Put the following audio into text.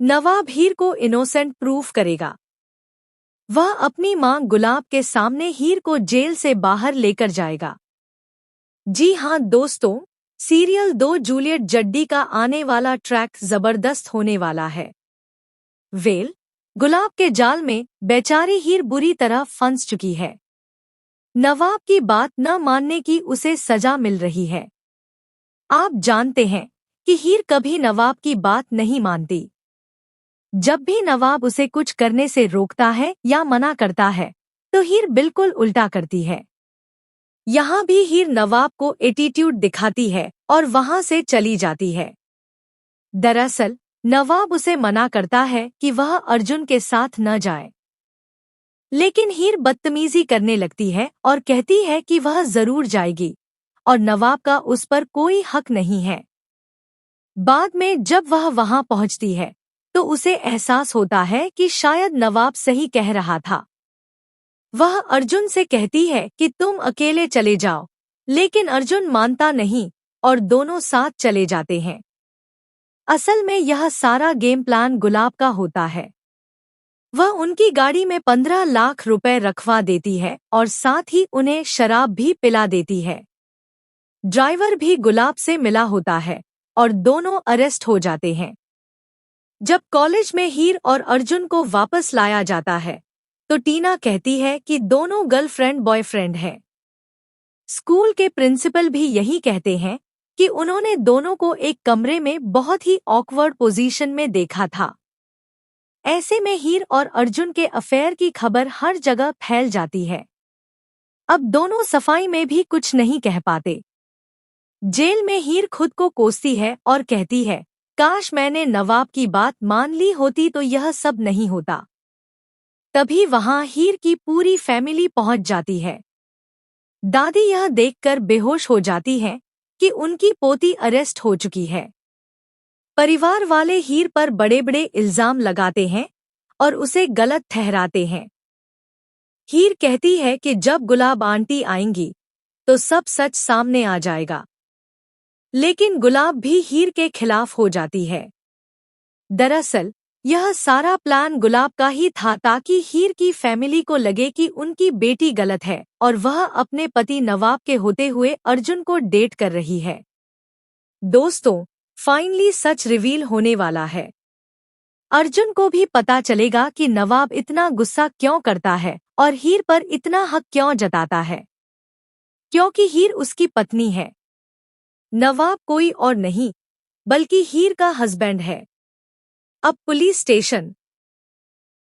नवाब हीर को innocent proof करेगा। वह अपनी मां गुलाब के सामने हीर को जेल से बाहर लेकर जाएगा। जी हां दोस्तों, सीरियल 2 जूलियट जड्डी का आने वाला ट्रैक जबरदस्त होने वाला है। वेल, गुलाब के जाल में बेचारी हीर बुरी तरह फंस चुकी है। नवाब की बात न मानने की उसे सजा मिल रही है। आप जानते हैं कि हीर कभी नवाब की बात नहीं मानती। जब भी नवाब उसे कुछ करने से रोकता है या मना करता है, तो हीर बिल्कुल उल्टा करती है। यहाँ भी हीर नवाब को एटीट्यूड दिखाती है और वहां से चली जाती है। दरअसल नवाब उसे मना करता है कि वह अर्जुन के साथ न जाए, लेकिन हीर बदतमीजी करने लगती है और कहती है कि वह जरूर जाएगी और नवाब का उस पर कोई हक नहीं है। बाद में जब वह वहां पहुंचती है तो उसे एहसास होता है कि शायद नवाब सही कह रहा था। वह अर्जुन से कहती है कि तुम अकेले चले जाओ, लेकिन अर्जुन मानता नहीं और दोनों साथ चले जाते हैं। असल में यह सारा गेम प्लान गुलाब का होता है। वह उनकी गाड़ी में 15 लाख रुपए रखवा देती है और साथ ही उन्हें शराब भी पिला देती है। ड्राइवर भी गुलाब से मिला होता है और दोनों अरेस्ट हो जाते हैं। जब कॉलेज में हीर और अर्जुन को वापस लाया जाता है तो टीना कहती है कि दोनों गर्लफ्रेंड बॉयफ्रेंड हैं। स्कूल के प्रिंसिपल भी यही कहते हैं कि उन्होंने दोनों को एक कमरे में बहुत ही ऑकवर्ड पोजीशन में देखा था। ऐसे में हीर और अर्जुन के अफेयर की खबर हर जगह फैल जाती है। अब दोनों सफाई में भी कुछ नहीं कह पाते। जेल में हीर खुद को कोसती है और कहती है, काश मैंने नवाब की बात मान ली होती तो यह सब नहीं होता। तभी वहां हीर की पूरी फैमिली पहुंच जाती है। दादी यह देखकर बेहोश हो जाती है कि उनकी पोती अरेस्ट हो चुकी है। परिवार वाले हीर पर बड़े बड़े इल्जाम लगाते हैं और उसे गलत ठहराते हैं। हीर कहती है कि जब गुलाब आंटी आएंगी तो सब सच सामने आ जाएगा, लेकिन गुलाब भी हीर के खिलाफ हो जाती है। दरअसल यह सारा प्लान गुलाब का ही था ताकि हीर की फैमिली को लगे कि उनकी बेटी गलत है और वह अपने पति नवाब के होते हुए अर्जुन को डेट कर रही है। दोस्तों, फाइनली सच रिवील होने वाला है। अर्जुन को भी पता चलेगा कि नवाब इतना गुस्सा क्यों करता है और हीर पर इतना हक क्यों जताता है, क्योंकि हीर उसकी पत्नी है। नवाब कोई और नहीं बल्कि हीर का हस्बैंड है। अब पुलिस स्टेशन